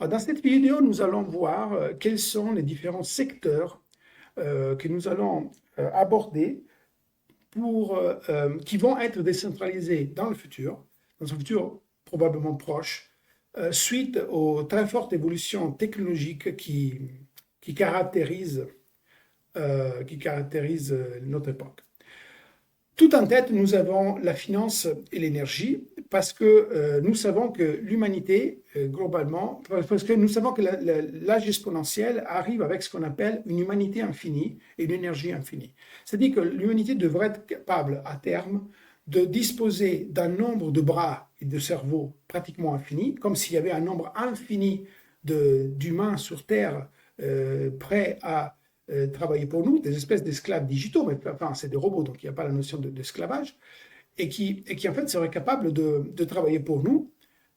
Alors, dans cette vidéo, nous allons voir quels sont les différents secteurs que nous allons aborder qui vont être décentralisés dans un futur probablement proche, suite aux très fortes évolutions technologiques qui caractérisent, notre époque. Tout en tête, nous avons la finance et l'énergie, parce que nous savons que l'humanité, globalement, parce que nous savons que l'âge exponentiel arrive avec ce qu'on appelle une humanité infinie et une énergie infinie. C'est-à-dire que l'humanité devrait être capable, à terme, de disposer d'un nombre de bras et de cerveaux pratiquement infini, comme s'il y avait un nombre infini d'humains sur Terre prêts à travailler pour nous, des espèces d'esclaves digitaux, mais enfin, c'est des robots, donc il n'y a pas la notion d'esclavage, et qui en fait seraient capables de travailler pour nous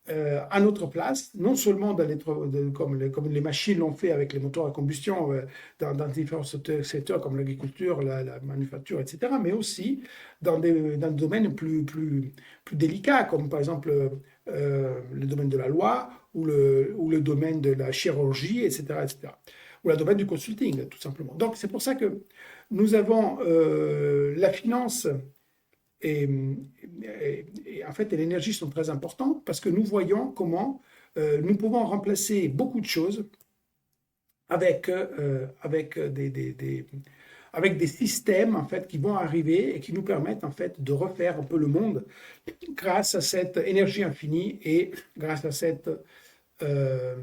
à notre place, non seulement comme les machines l'ont fait avec les moteurs à combustion dans différents secteurs comme l'agriculture, la manufacture, etc., mais aussi dans des domaines plus délicats, comme par exemple le domaine de la loi ou le domaine de la chirurgie, etc., etc., ou le domaine du consulting, tout simplement. Donc c'est pour ça que nous avons la finance et, en fait, l'énergie sont très importantes parce que nous voyons comment nous pouvons remplacer beaucoup de choses avec des systèmes en fait qui vont arriver et qui nous permettent en fait de refaire un peu le monde grâce à cette énergie infinie et grâce à cette euh,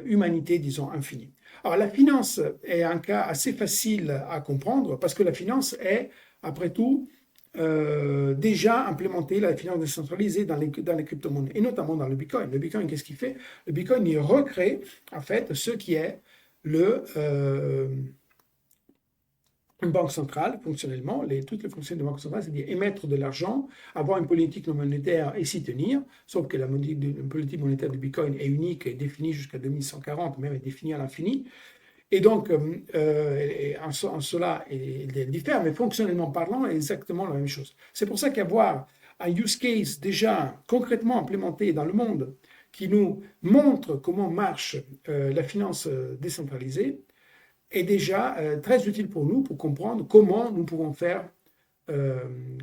humanité, disons, infinie. Alors la finance est un cas assez facile à comprendre parce que la finance est, après tout, déjà implémenté la finance décentralisée dans les crypto-monnaies, et notamment dans le Bitcoin. Le Bitcoin, qu'est-ce qu'il fait? Le Bitcoin, il recrée, en fait, ce qui est une banque centrale, fonctionnellement, toutes les fonctions de banque centrale, c'est-à-dire émettre de l'argent, avoir une politique non monétaire et s'y tenir, sauf que la politique monétaire du Bitcoin est unique et définie jusqu'à 2140, même est définie à l'infini. Et donc, en cela, il diffère, mais fonctionnellement parlant, exactement la même chose. C'est pour ça qu'avoir un use case déjà concrètement implémenté dans le monde qui nous montre comment marche la finance décentralisée est déjà très utile pour nous pour comprendre comment nous pouvons faire,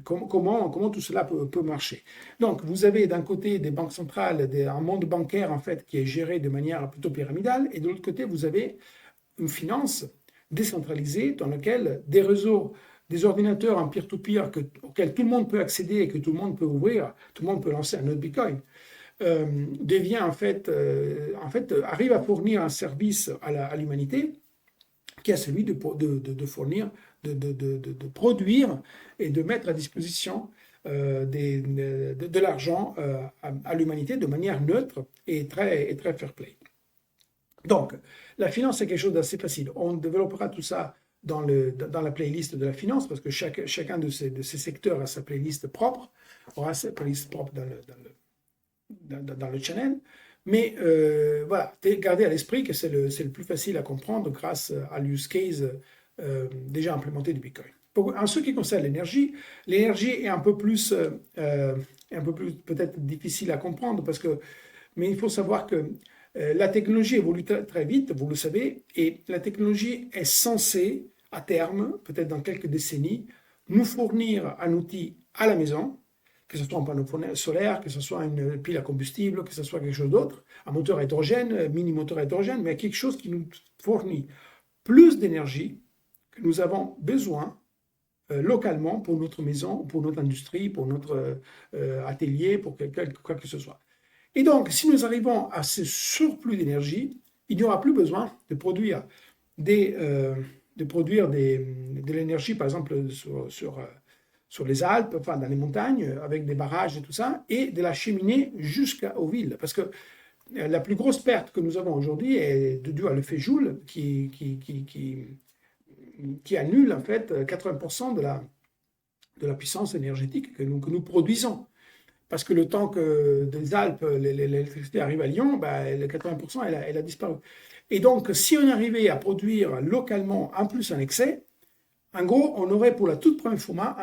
comment tout cela peut marcher. Donc, vous avez d'un côté des banques centrales, un monde bancaire en fait qui est géré de manière plutôt pyramidale, et de l'autre côté, vous avez une finance décentralisée dans laquelle des réseaux, des ordinateurs en peer-to-peer auxquels tout le monde peut accéder et que tout le monde peut ouvrir, tout le monde peut lancer un autre Bitcoin, devient arrive à fournir un service à l'humanité qui est celui de fournir, de produire et de mettre à disposition de l'argent à l'humanité de manière neutre et très fair play. Donc, la finance, c'est quelque chose d'assez facile. On développera tout ça dans la playlist de la finance, parce que chacun de ces secteurs a sa playlist propre, aura sa playlist propre dans le channel. Mais voilà, gardez à l'esprit que c'est le plus facile à comprendre grâce à l'use case déjà implémenté du Bitcoin. En ce qui concerne l'énergie est un peu plus peut-être difficile à comprendre, mais il faut savoir que la technologie évolue très vite, vous le savez, et la technologie est censée, à terme, peut-être dans quelques décennies, nous fournir un outil à la maison, que ce soit un panneau solaire, que ce soit une pile à combustible, que ce soit quelque chose d'autre, un moteur à hydrogène, mini-moteur à hydrogène, mais quelque chose qui nous fournit plus d'énergie que nous avons besoin localement pour notre maison, pour notre industrie, pour notre atelier, pour quoi que ce soit. Et donc, si nous arrivons à ce surplus d'énergie, il n'y aura plus besoin de produire de l'énergie, par exemple, sur les Alpes, enfin dans les montagnes, avec des barrages et tout ça, et de la cheminer jusqu'aux villes. Parce que la plus grosse perte que nous avons aujourd'hui est due à l'effet Joule qui annule en fait 80% de la puissance énergétique que nous produisons. Parce que le temps que des Alpes, l'électricité arrive à Lyon, le 80%, elle a disparu. Et donc, si on arrivait à produire localement en plus un excès, en gros, on aurait pour la toute première fois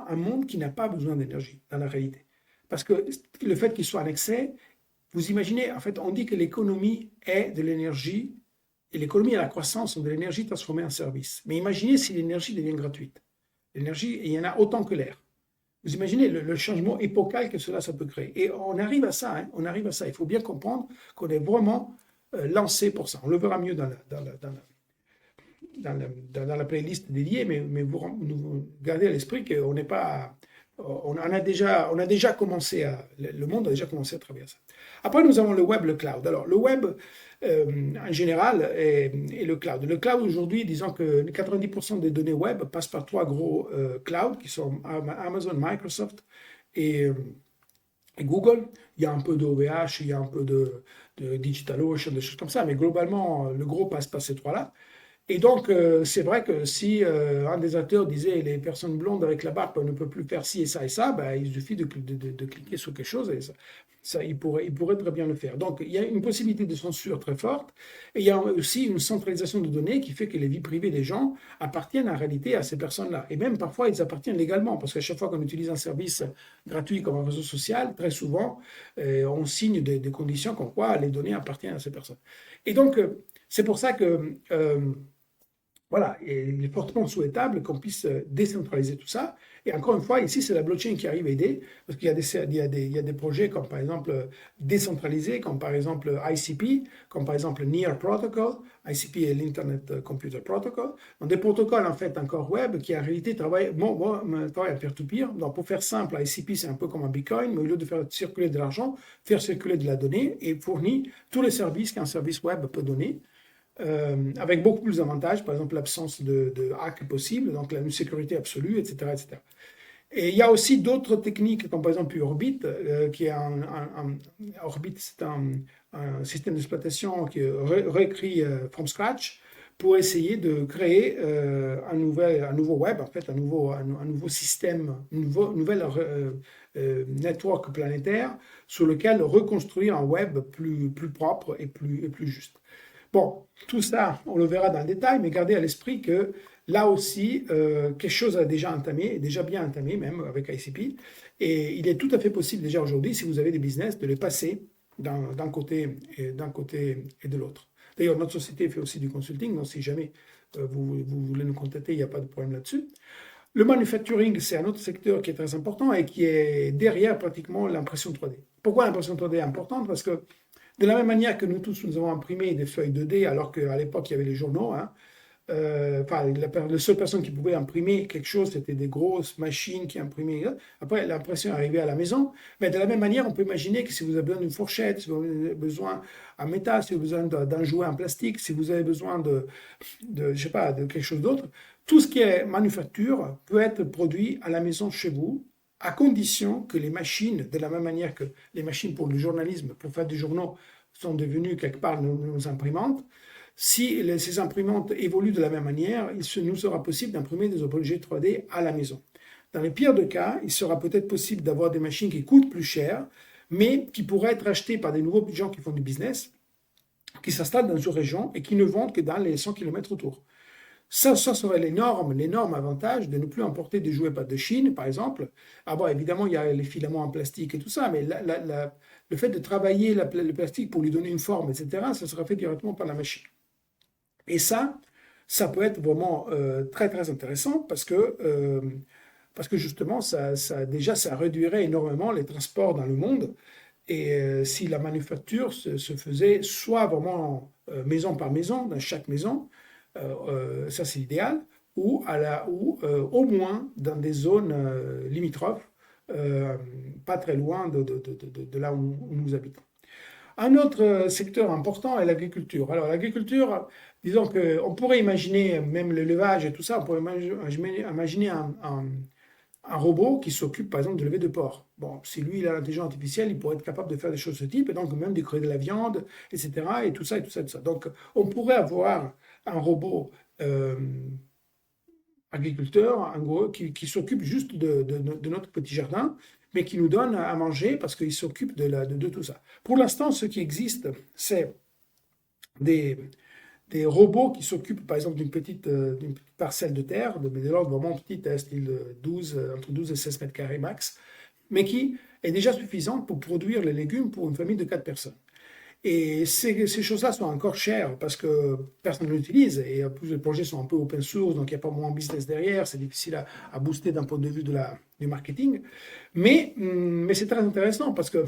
un monde qui n'a pas besoin d'énergie dans la réalité. Parce que le fait qu'il soit en excès vous imaginez, en fait, on dit que l'économie est de l'énergie, et l'économie et la croissance sont de l'énergie transformée en service. Mais imaginez si l'énergie devient gratuite. L'énergie, il y en a autant que l'air. Vous imaginez le changement épocal que cela ça peut créer. Et on arrive à ça, hein, on arrive à ça. Il faut bien comprendre qu'on est vraiment lancé pour ça. On le verra mieux dans la playlist dédiée, mais vous gardez à l'esprit qu'on n'est pas. On a déjà commencé le monde a déjà commencé à travailler ça. Après, nous avons le web, le cloud. Alors, le web, en général, et le cloud. Le cloud, aujourd'hui, disons que 90% des données web passent par trois gros clouds qui sont Amazon, Microsoft et, et Google. Il y a un peu d'OVH, il y a un peu de DigitalOcean, des choses comme ça, mais globalement, le gros passe par ces trois-là. Et donc, c'est vrai que si un des acteurs disait les personnes blondes avec la barbe ne peuvent plus faire ci et ça, ben, il suffit de cliquer sur quelque chose et il pourrait très bien le faire. Donc, il y a une possibilité de censure très forte et il y a aussi une centralisation de données qui fait que les vies privées des gens appartiennent en réalité à ces personnes-là. Et même parfois, ils appartiennent légalement parce qu'à chaque fois qu'on utilise un service gratuit comme un réseau social, très souvent, on signe des conditions comme quoi les données appartiennent à ces personnes. Et donc, c'est pour ça que voilà, et il est fortement souhaitable qu'on puisse décentraliser tout ça. Et encore une fois, ici, c'est la blockchain qui arrive à aider, parce qu'il y a il y a des projets comme par exemple décentralisés, comme par exemple ICP, comme par exemple Near Protocol. ICP est l'Internet Computer Protocol. Donc des protocoles en fait encore web qui en réalité travaillent à peer-to-peer. Donc pour faire simple, ICP c'est un peu comme un Bitcoin, mais au lieu de faire circuler de l'argent, faire circuler de la donnée et fournit tous les services qu'un service web peut donner avec beaucoup plus d'avantages, par exemple l'absence de hack possible, donc la sécurité absolue, etc., etc. Et il y a aussi d'autres techniques, comme par exemple Orbit, qui est Orbit, c'est un système d'exploitation qui est réécrit from scratch pour essayer de créer un nouveau web, en fait, un nouveau système, nouvelle network planétaire sur lequel reconstruire un web plus propre et plus juste. Bon, tout ça, on le verra dans le détail, mais gardez à l'esprit que là aussi, quelque chose a déjà entamé, déjà bien entamé même avec ICP, et il est tout à fait possible déjà aujourd'hui, si vous avez des business, de les passer d'un côté et de l'autre. D'ailleurs, notre société fait aussi du consulting, donc si jamais vous voulez nous contacter, il n'y a pas de problème là-dessus. Le manufacturing, c'est un autre secteur qui est très important et qui est derrière pratiquement l'impression 3D. Pourquoi l'impression 3D est importante? Parce que de la même manière que nous tous, nous avons imprimé des feuilles 2D, alors qu'à l'époque, il y avait les journaux, hein, la seule personne qui pouvait imprimer quelque chose, c'était des grosses machines qui imprimaient. Après, l'impression est arrivée à la maison. Mais de la même manière, on peut imaginer que si vous avez besoin d'une fourchette, si vous avez besoin d'un métal, si vous avez besoin d'un jouet en plastique, si vous avez besoin je sais pas, de quelque chose d'autre, tout ce qui est manufacture peut être produit à la maison chez vous, à condition que les machines, de la même manière que les machines pour le journalisme, pour faire des journaux, sont devenues quelque part nos imprimantes, si ces imprimantes évoluent de la même manière, il nous sera possible d'imprimer des objets 3D à la maison. Dans les pires de cas, il sera peut-être possible d'avoir des machines qui coûtent plus cher, mais qui pourraient être achetées par des nouveaux gens qui font du business, qui s'installent dans une région et qui ne vendent que dans les 100 km autour. Ça serait l'énorme avantage de ne plus importer des jouets de Chine, par exemple. Ah bon, évidemment, il y a les filaments en plastique et tout ça, mais le fait de travailler le plastique pour lui donner une forme, etc., ça sera fait directement par la machine. Et ça peut être vraiment très très intéressant parce que justement, déjà, ça réduirait énormément les transports dans le monde. Et si la manufacture se faisait soit vraiment maison par maison, dans chaque maison, ça c'est idéal, ou au moins dans des zones limitrophes, pas très loin de là où nous habitons. Un autre secteur important est l'agriculture. Alors l'agriculture, disons qu'on pourrait imaginer, même l'élevage et tout ça, on pourrait imaginer un robot qui s'occupe par exemple de lever de porc. Bon, si lui il a l'intelligence artificielle, il pourrait être capable de faire des choses de ce type, et donc même de créer de la viande, etc. Et tout ça, et tout ça, et tout ça. Donc on pourrait avoir un robot agriculteur, en gros, qui s'occupe juste de notre petit jardin, mais qui nous donne à manger parce qu'il s'occupe de tout ça. Pour l'instant, ce qui existe, c'est des, des robots qui s'occupent par exemple d'une petite parcelle de terre, de l'ordre vraiment petite, style 12, entre 12 et 16 mètres carrés max, mais qui est déjà suffisante pour produire les légumes pour une famille de 4 personnes. Et ces choses-là sont encore chères parce que personne ne l'utilise. Et en plus, les projets sont un peu open source, donc il n'y a pas moins business derrière. C'est difficile à booster d'un point de vue du marketing. Mais c'est très intéressant parce que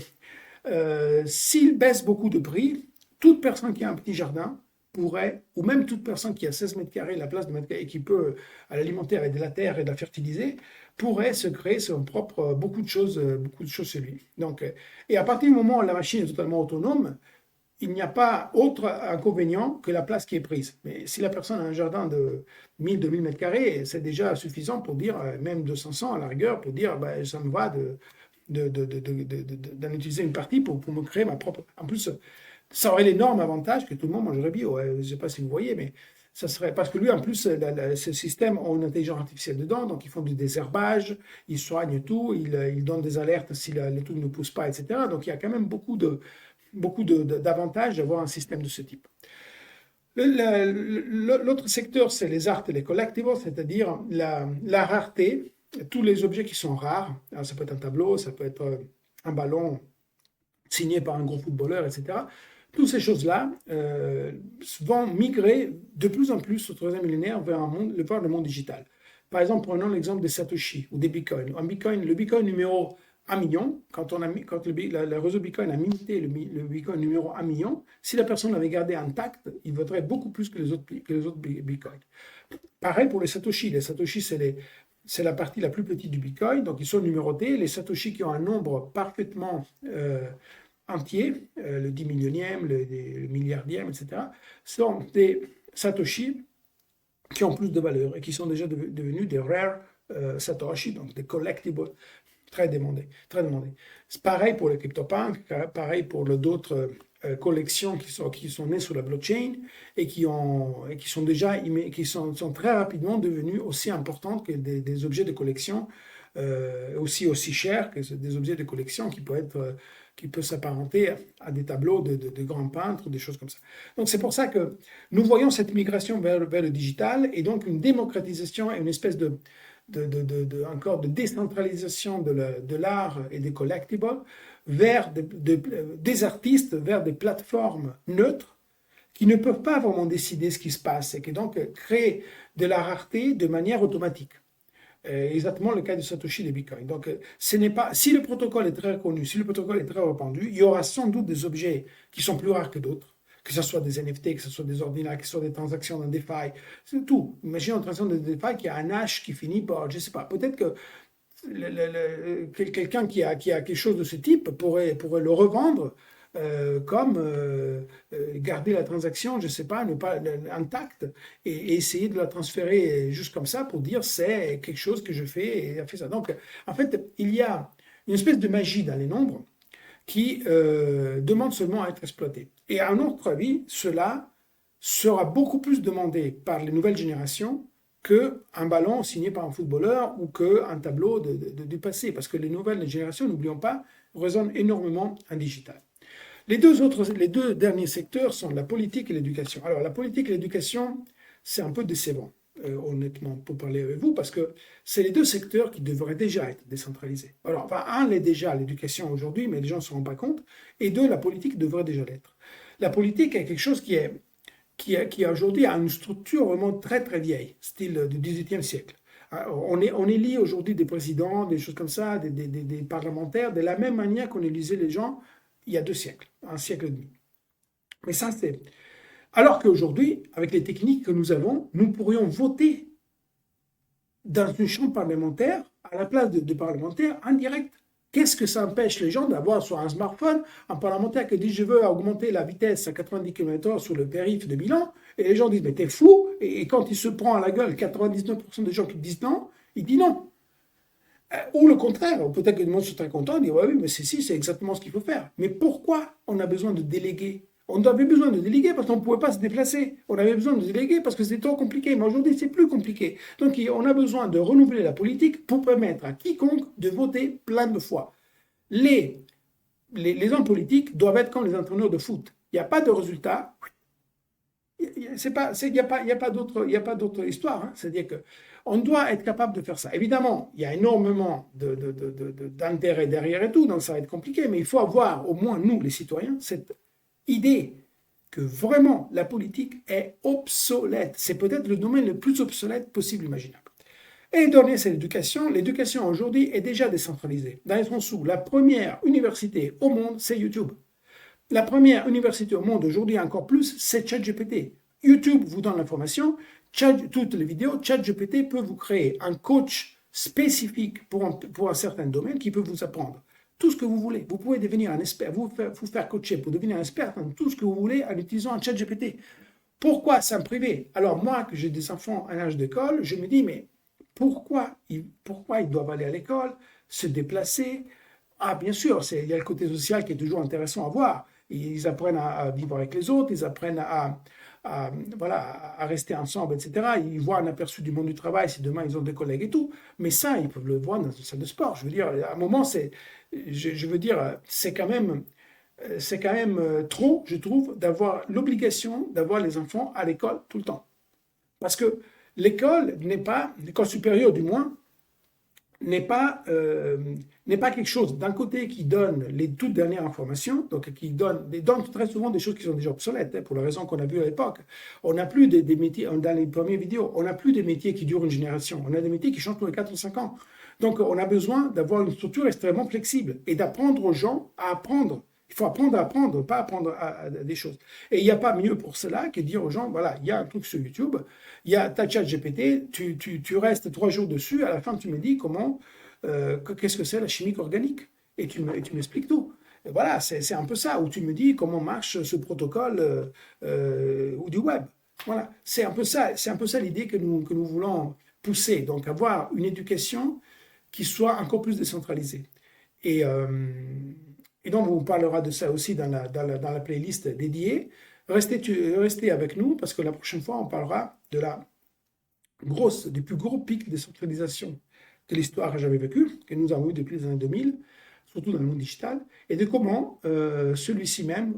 s'il baisse beaucoup de prix, toute personne qui a un petit jardin pourrait, ou même toute personne qui a 16 mètres carrés, la place de mètres carrés, et qui peut l'alimenter avec de la terre et de la fertiliser, pourrait se créer son propre, beaucoup de choses chez lui. Donc, et à partir du moment où la machine est totalement autonome, il n'y a pas autre inconvénient que la place qui est prise. Mais si la personne a un jardin de 1000-2000 mètres carrés, c'est déjà suffisant pour dire, même de 500 à la rigueur, pour dire, ben, ça me va d'en utiliser une partie pour me créer ma propre. En plus, ça aurait l'énorme avantage que tout le monde mangerait bio. Je ne sais pas si vous voyez, mais ça serait. Parce que lui, en plus, ce système a une intelligence artificielle dedans, donc ils font du désherbage, ils soignent tout, ils donnent des alertes si les trucs ne poussent pas, etc. Donc il y a quand même beaucoup d'avantages d'avoir un système de ce type. L'autre secteur, c'est les arts et les collectibles, c'est-à-dire la rareté, tous les objets qui sont rares. Alors, ça peut être un tableau, ça peut être un ballon signé par un gros footballeur, etc. Toutes ces choses-là vont migrer de plus en plus au troisième millénaire vers le monde digital. Par exemple, prenons l'exemple des Satoshi ou des Bitcoins. Le Bitcoin numéro 1 million, quand le réseau Bitcoin a minté le Bitcoin numéro 1 million, si la personne l'avait gardé intact, il vaudrait beaucoup plus que les autres Bitcoins. Pareil pour les Satoshi. Les Satoshi, c'est la partie la plus petite du Bitcoin, donc ils sont numérotés. Les Satoshi qui ont un nombre parfaitement entier, le 10 millionième, le milliardième, etc., sont des Satoshi qui ont plus de valeur et qui sont déjà devenus des rare Satoshi, donc des collectibles très demandés. Très demandés. C'est pareil pour les CryptoPunks, pareil pour d'autres collections qui sont nées sur la blockchain et qui sont très rapidement devenues aussi importantes que des objets de collection, aussi chers que des objets de collection qui peuvent s'apparenter à des tableaux de grands peintres, des choses comme ça. Donc c'est pour ça que nous voyons cette migration vers le digital et donc une démocratisation et une espèce encore de décentralisation de l'art et des collectibles vers des artistes, vers des plateformes neutres qui ne peuvent pas vraiment décider ce qui se passe et qui donc créent de la rareté de manière automatique. Exactement le cas de Satoshi de Bitcoin. Donc, si le protocole est très connu, si le protocole est très répandu, il y aura sans doute des objets qui sont plus rares que d'autres, que ce soit des NFT, que ce soit des ordinals, que ce soit des transactions dans DeFi, c'est tout. Imaginez une transaction de DeFi qui a un hash qui finit par, je ne sais pas, peut-être que quelqu'un qui a quelque chose de ce type pourrait le revendre comme garder la transaction, je ne sais pas, ne pas intacte et essayer de la transférer juste comme ça pour dire c'est quelque chose que je fais et a fait ça. Donc, en fait, il y a une espèce de magie dans les nombres qui demande seulement à être exploité. Et à notre avis, cela sera beaucoup plus demandé par les nouvelles générations qu'un ballon signé par un footballeur ou qu'un tableau du passé. Parce que les nouvelles générations, n'oublions pas, résonnent énormément en digital. Les deux derniers secteurs sont la politique et l'éducation. Alors, la politique et l'éducation, c'est un peu décevant, honnêtement, pour parler avec vous, parce que c'est les deux secteurs qui devraient déjà être décentralisés. Alors, enfin, un l'est déjà, l'éducation aujourd'hui, mais les gens ne se rendent pas compte, et deux, la politique devrait déjà l'être. La politique est quelque chose qui aujourd'hui a une structure vraiment très très vieille, style du XVIIIe siècle. On élit aujourd'hui des présidents, des choses comme ça, des parlementaires, de la même manière qu'on élisait les gens il y a 2 siècles, un siècle et demi. Mais ça, c'est... Alors qu'aujourd'hui, avec les techniques que nous avons, nous pourrions voter dans une chambre parlementaire à la place de parlementaires en direct. Qu'est-ce que ça empêche les gens d'avoir sur un smartphone un parlementaire qui dit je veux augmenter la vitesse à 90 km/h sur le périph' de Milan et les gens disent mais t'es fou et quand il se prend à la gueule 99% des gens qui disent non, il dit non. Ou le contraire, peut-être que le monde sont très content, dit ouais, oui, mais c'est exactement ce qu'il faut faire. Mais pourquoi on a besoin de déléguer? On avait besoin de déléguer parce qu'on ne pouvait pas se déplacer. On avait besoin de déléguer parce que c'était trop compliqué. Mais aujourd'hui, c'est plus compliqué. Donc, on a besoin de renouveler la politique pour permettre à quiconque de voter plein de fois. Les hommes politiques doivent être comme les entraîneurs de foot. Il n'y a pas de résultat. Il n'y a pas d'autre, il y a pas d'autre histoire, hein. C'est-à-dire que on doit être capable de faire ça. Évidemment, il y a énormément d'intérêts derrière et tout, donc ça va être compliqué, mais il faut avoir, au moins nous, les citoyens, cette idée que vraiment la politique est obsolète. C'est peut-être le domaine le plus obsolète possible imaginable. Et donner c'est l'éducation. L'éducation aujourd'hui est déjà décentralisée. Dans le sens où la première université au monde, c'est YouTube. La première université au monde aujourd'hui encore plus, c'est ChatGPT. YouTube vous donne l'information, toutes les vidéos, ChatGPT peut vous créer un coach spécifique pour un certain domaine qui peut vous apprendre tout ce que vous voulez. Vous pouvez devenir un expert, vous faire coacher pour devenir un expert dans tout ce que vous voulez en utilisant un ChatGPT. Pourquoi c'est en privé? Alors moi, que j'ai des enfants à l'âge d'école, je me dis, mais pourquoi ils doivent aller à l'école, se déplacer? Ah, bien sûr, il y a le côté social qui est toujours intéressant à voir. Ils apprennent à vivre avec les autres, ils apprennent voilà, à rester ensemble, etc. Ils voient un aperçu du monde du travail si demain ils ont des collègues et tout. Mais ça, ils peuvent le voir dans une salle de sport. Je veux dire, à un moment, je veux dire, c'est quand même trop, je trouve, d'avoir l'obligation d'avoir les enfants à l'école tout le temps. Parce que l'école supérieure du moins, n'est pas quelque chose d'un côté qui donne les toutes dernières informations, donc qui donne très souvent des choses qui sont déjà obsolètes, hein, pour la raison qu'on a vu à l'époque. On n'a plus des métiers, dans les premières vidéos, on n'a plus des métiers qui durent une génération, on a des métiers qui changent tous les 4 ou 5 ans. Donc on a besoin d'avoir une structure extrêmement flexible et d'apprendre aux gens à apprendre. Il faut apprendre à apprendre, pas apprendre à des choses. Et il n'y a pas mieux pour cela que dire aux gens, voilà, il y a un truc sur YouTube, il y a ta ChatGPT, tu restes 3 jours dessus, à la fin tu me dis qu'est-ce que c'est la chimie organique, et tu m'expliques tout. Et voilà, c'est un peu ça, où tu me dis comment marche ce protocole ou du web. Voilà, c'est un peu ça l'idée que nous voulons pousser, donc avoir une éducation qui soit encore plus décentralisée. Et, euh, et donc, on parlera de ça aussi dans la playlist dédiée. Restez avec nous parce que la prochaine fois, on parlera du plus gros pic de centralisation que l'histoire a jamais vécu, que nous avons eu depuis les années 2000, surtout dans le monde digital, et de comment celui-ci même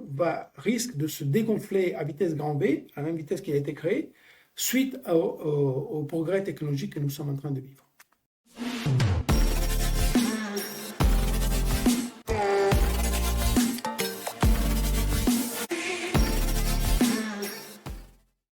risque de se dégonfler à vitesse grand V, à la même vitesse qu'il a été créé, suite au progrès technologique que nous sommes en train de vivre.